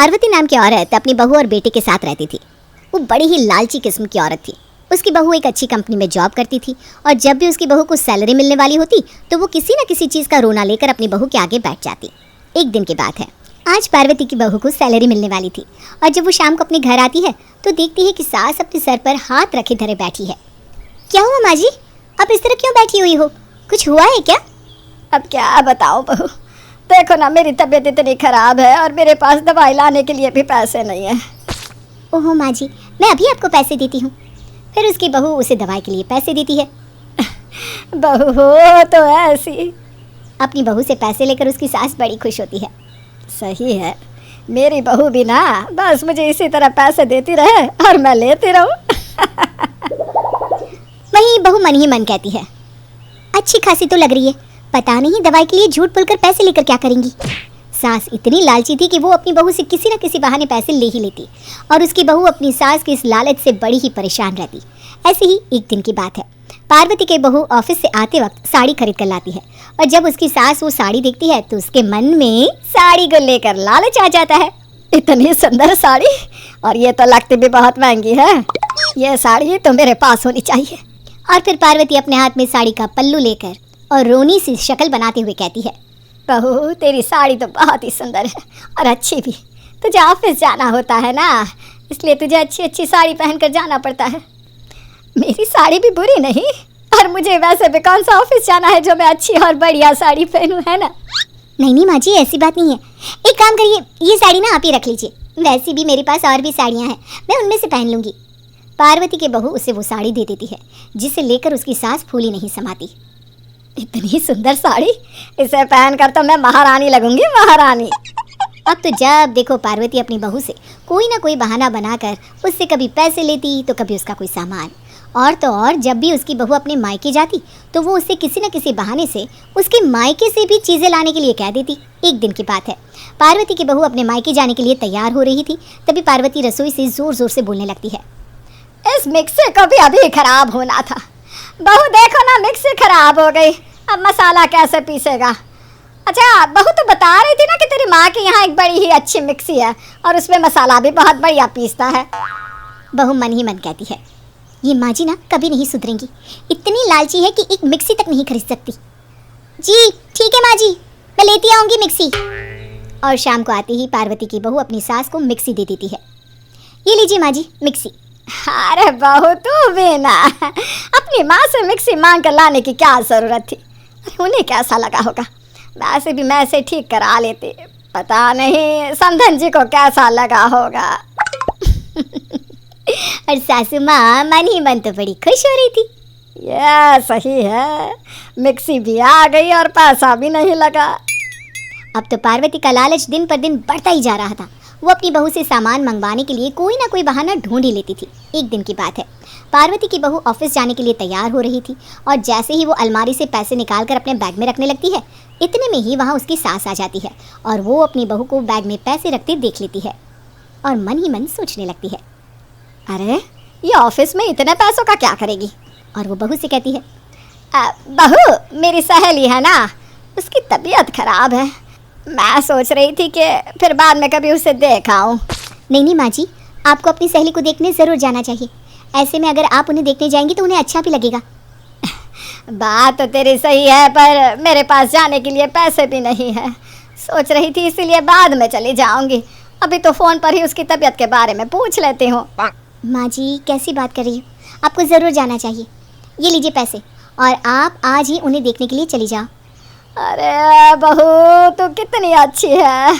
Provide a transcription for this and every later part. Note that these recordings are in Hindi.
पार्वती नाम की औरत अपनी बहू और बेटे के साथ रहती थी। वो बड़ी ही लालची किस्म की औरत थी। उसकी बहू एक अच्छी कंपनी में जॉब करती थी और जब भी उसकी बहू को सैलरी मिलने वाली होती तो वो किसी न किसी चीज़ का रोना लेकर अपनी बहू के आगे बैठ जाती। एक दिन की बात है, आज पार्वती की बहू को सैलरी मिलने वाली थी और जब वो शाम को अपने घर आती है तो देखती है कि सास अपने सर पर हाथ रखे धरे बैठी है। क्या हुआ माँ जी, आप इस तरह क्यों बैठी हुई हो? कुछ हुआ है क्या? अब क्या बताऊं बहू, देखो ना मेरी तबीयत इतनी खराब है और मेरे पास दवाई लाने के लिए भी पैसे नहीं है। ओहो माँ जी, मैं अभी आपको पैसे देती हूँ। फिर उसकी बहू उसे दवाई के लिए पैसे देती है। बहू हो तो ऐसी। अपनी बहू से पैसे लेकर उसकी सास बड़ी खुश होती है। सही है, मेरी बहू भी ना बस मुझे इसी तरह पैसे देती रहे और मैं लेती रहूं। वहीं बहू मन ही मन कहती है, अच्छी खासी तो लग रही है, पता नहीं दवाई के लिए झूठ बोलकर पैसे लेकर क्या करेंगी। सास इतनी लालची थी कि वो अपनी बहू से किसी न किसी बहाने पैसे ले ही लेती और उसकी बहू अपनी सास की इस लालच से बड़ी ही परेशान रहती। ऐसे ही एक दिन की बात है, पार्वती की बहू ऑफिस से आते वक्त साड़ी खरीद कर लाती है और जब उसकी सास वो साड़ी देखती है तो उसके मन में साड़ी को लेकर लालच आ जाता है। इतनी सुंदर साड़ी, और ये तो लगती भी बहुत महंगी है, ये साड़ी तो मेरे पास होनी चाहिए। और फिर पार्वती अपने हाथ में साड़ी का पल्लू लेकर और रोनी सी शक्ल बनाते हुए कहती है, बहू तेरी साड़ी तो बहुत ही सुंदर है और अच्छी भी। तुझे ऑफिस जाना होता है ना, इसलिए तुझे अच्छी अच्छी साड़ी पहनकर जाना पड़ता है। मेरी साड़ी भी बुरी नहीं, और मुझे वैसे भी कौन सा ऑफिस जाना है जो मैं अच्छी और बढ़िया साड़ी पहनूं, है ना? नहीं माँ जी, ऐसी बात नहीं है। एक काम करिए, ये साड़ी ना आप ही रख लीजिए, वैसे भी मेरे पास और भी साड़ियाँ हैं, मैं उनमें से पहन लूँगी। पार्वती की बहू उसे वो साड़ी दे देती है जिसे लेकर उसकी सास फूली नहीं समाती। इतनी सुंदर साड़ी, इसे पहनकर तो मैं महारानी लगूंगी, महारानी। अब तो जब देखो पार्वती अपनी बहू से कोई ना कोई बहाना बनाकर उससे कभी पैसे लेती तो कभी उसका कोई सामान, और तो और जब भी उसकी बहू अपने मायके जाती तो वो उससे किसी न किसी बहाने से उसके मायके से भी चीज़ें लाने के लिए कह देती। एक दिन की बात है, पार्वती की बहू अपने मायके जाने के लिए तैयार हो रही थी, तभी पार्वती रसोई से ज़ोर ज़ोर से बोलने लगती है, इस मिक्सी को भी अभी खराब होना था। बहू देखो ना, मिक्सी खराब हो गई, अब मसाला कैसे पीसेगा? अच्छा बहू तो बता रही थी ना कि तेरी माँ के यहाँ एक बड़ी ही अच्छी मिक्सी है और उसमें मसाला भी बहुत बढ़िया पीसता है। बहू मन ही मन कहती है, ये माँ जी ना कभी नहीं सुधरेंगी, इतनी लालची है कि एक मिक्सी तक नहीं खरीद सकती। जी ठीक है माँ जी, मैं लेती आऊँगी मिक्सी। और शाम को आते ही पार्वती की बहू अपनी सास को मिक्सी दे देती है। ये लीजिए माँ जी मिक्सी। अरे बहू तू भी ना, अपनी माँ से मिक्सी मांग कर लाने की क्या ज़रूरत थी? उन्हें कैसा लगा होगा, वैसे भी मैं इसे ठीक करा लेती, पता नहीं समधन जी को कैसा लगा होगा। और सासू माँ मन ही मन तो बड़ी खुश हो रही थी। ये सही है, मिक्सी भी आ गई और पैसा भी नहीं लगा। अब तो पार्वती का लालच दिन पर दिन बढ़ता ही जा रहा था। वो अपनी बहू से सामान मंगवाने के लिए कोई ना कोई बहाना ढूंढ ही लेती थी। एक दिन की बात है, पार्वती की बहू ऑफिस जाने के लिए तैयार हो रही थी और जैसे ही वो अलमारी से पैसे निकालकर अपने बैग में रखने लगती है, इतने में ही वहाँ उसकी सास आ जाती है और वो अपनी बहू को बैग में पैसे रखते देख लेती है और मन ही मन सोचने लगती है, अरे ये ऑफिस में इतने पैसों का क्या करेगी? और वो बहू से कहती है, बहू मेरी सहेली है ना, उसकी तबीयत खराब है, मैं सोच रही थी कि फिर बाद में कभी उसे देख आऊं। नहीं माँ जी, आपको अपनी सहेली को देखने ज़रूर जाना चाहिए। ऐसे में अगर आप उन्हें देखने जाएंगी तो उन्हें अच्छा भी लगेगा। बात तो तेरी सही है, पर मेरे पास जाने के लिए पैसे भी नहीं है। सोच रही थी इसीलिए बाद में चली जाऊंगी, अभी तो फ़ोन पर ही उसकी तबीयत के बारे में पूछ लेती हूँ। माँ जी कैसी बात कर रही हो, आपको ज़रूर जाना चाहिए। ये लीजिए पैसे और आप आज ही उन्हें देखने के लिए चली जाओ। अरे बहू तू कितनी अच्छी है।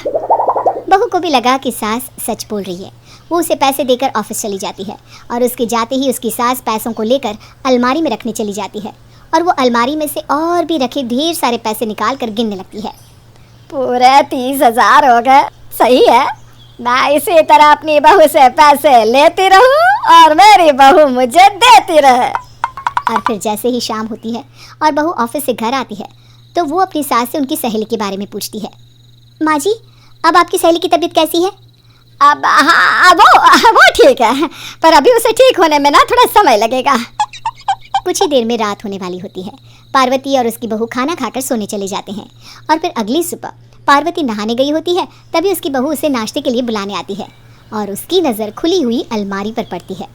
बहू को भी लगा कि सास सच बोल रही है। वो उसे पैसे देकर ऑफिस चली जाती है और उसके जाते ही उसकी सास पैसों को लेकर अलमारी में रखने चली जाती है और वो अलमारी में से और भी रखे ढेर सारे पैसे निकाल कर गिनने लगती है। पूरे 30,000 हो गए। सही है, मैं इसी तरह अपनी बहू से पैसे लेती रहूं और मेरी बहू मुझे देती रहे। और फिर जैसे ही शाम होती है और बहू ऑफिस से घर आती है तो वो अपनी सास से उनकी सहेली के बारे में पूछती है, माँ जी अब आपकी सहेली की तबीयत कैसी है? अब हाँ वो ठीक है, पर अभी उसे ठीक होने में ना थोड़ा समय लगेगा। कुछ ही देर में रात होने वाली होती है। पार्वती और उसकी बहू खाना खाकर सोने चले जाते हैं और फिर अगली सुबह पार्वती नहाने गई होती है, तभी उसकी बहू उसे नाश्ते के लिए बुलाने आती है और उसकी नज़र खुली हुई अलमारी पर पड़ती है।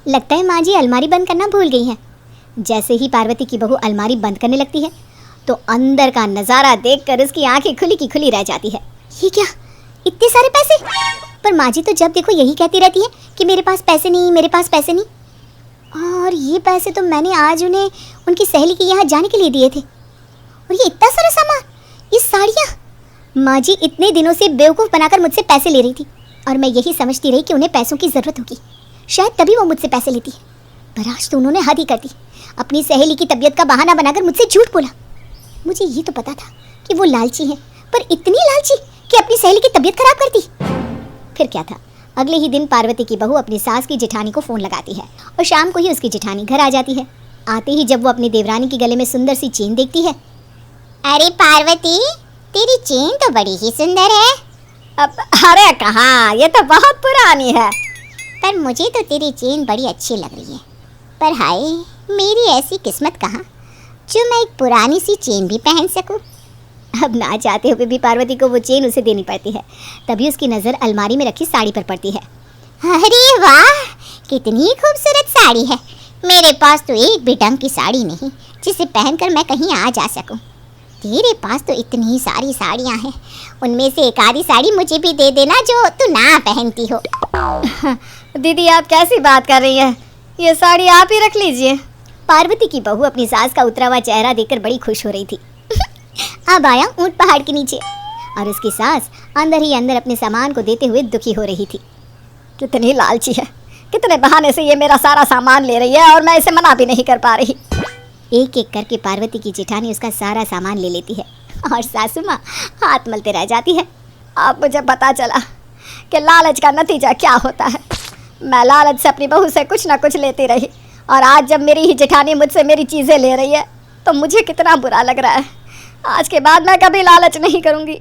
लगता है माँ जी अलमारी बंद करना भूल गई हैं। जैसे ही पार्वती की बहू अलमारी बंद करने लगती है तो अंदर का नज़ारा देखकर उसकी आंखें खुली की खुली रह जाती है। ये क्या, इतने सारे पैसे? पर माँ जी तो जब देखो यही कहती रहती है कि मेरे पास पैसे नहीं, मेरे पास पैसे नहीं। और ये पैसे तो मैंने आज उन्हें उनकी सहेली के यहाँ जाने के लिए दिए थे। और ये इतना सारा सामान, ये साड़ियाँ। माँ जी इतने दिनों से बेवकूफ़ बनाकर मुझसे पैसे ले रही थी और मैं यही समझती रही कि उन्हें पैसों की ज़रूरत होगी, शायद तभी वो मुझसे पैसे लेती है। पर आज तो उन्होंने हद ही कर दी, अपनी सहेली की तबीयत का बहाना बनाकर मुझसे झूठ बोला। मुझे ये तो पता था कि वो लालची हैं, पर इतनी लालची कि अपनी सहेली की तबीयत खराब कर दी। फिर क्या था, अगले ही दिन पार्वती की बहू अपनी सास की जेठानी को फ़ोन लगाती है और शाम को ही उसकी जेठानी घर आ जाती है। आते ही जब वो अपनी देवरानी के गले में सुंदर सी चेन देखती है, अरे पार्वती, तेरी चेन तो बड़ी ही सुंदर है। अब अरे कहाँ, ये तो बहुत पुरानी है। पर मुझे तो तेरी चेन बड़ी अच्छी लग रही है। पर हाय, मेरी ऐसी किस्मत कहाँ जो मैं एक पुरानी सी चेन भी पहन सकूं। अब ना चाहते हुए भी पार्वती को वो चेन उसे देनी पड़ती है। तभी उसकी नज़र अलमारी में रखी साड़ी पर पड़ती है। अरे वाह, कितनी खूबसूरत साड़ी है। मेरे पास तो एक भी ढंग की साड़ी नहीं जिसे पहनकर मैं कहीं आ जा सकूं। तेरे पास तो इतनी सारी साड़ियां हैं, उनमें से एक आधी साड़ी मुझे भी दे देना जो तू ना पहनती हो। दीदी आप कैसी बात कर रही हैं? ये साड़ी आप ही रख लीजिए। पार्वती की बहू अपनी सास का उतरा हुआ चेहरा देखकर बड़ी खुश हो रही थी। अब आया ऊंट पहाड़ के नीचे और उसकी सास अंदर ही अंदर अपने सामान को देते हुए दुखी हो रही थी। कितनी लालची है, कितने बहाने से ये मेरा सारा सामान ले रही है और मैं इसे मना भी नहीं कर पा रही। एक एक करके पार्वती की जेठानी उसका सारा सामान ले लेती है और सासू माँ हाथ मलते रह जाती है। अब मुझे पता चला कि लालच का नतीजा क्या होता है। मैं लालच से अपनी बहू से कुछ ना कुछ लेती रही और आज जब मेरी ही जेठानी मुझसे मेरी चीज़ें ले रही है तो मुझे कितना बुरा लग रहा है। आज के बाद मैं कभी लालच नहीं करूँगी।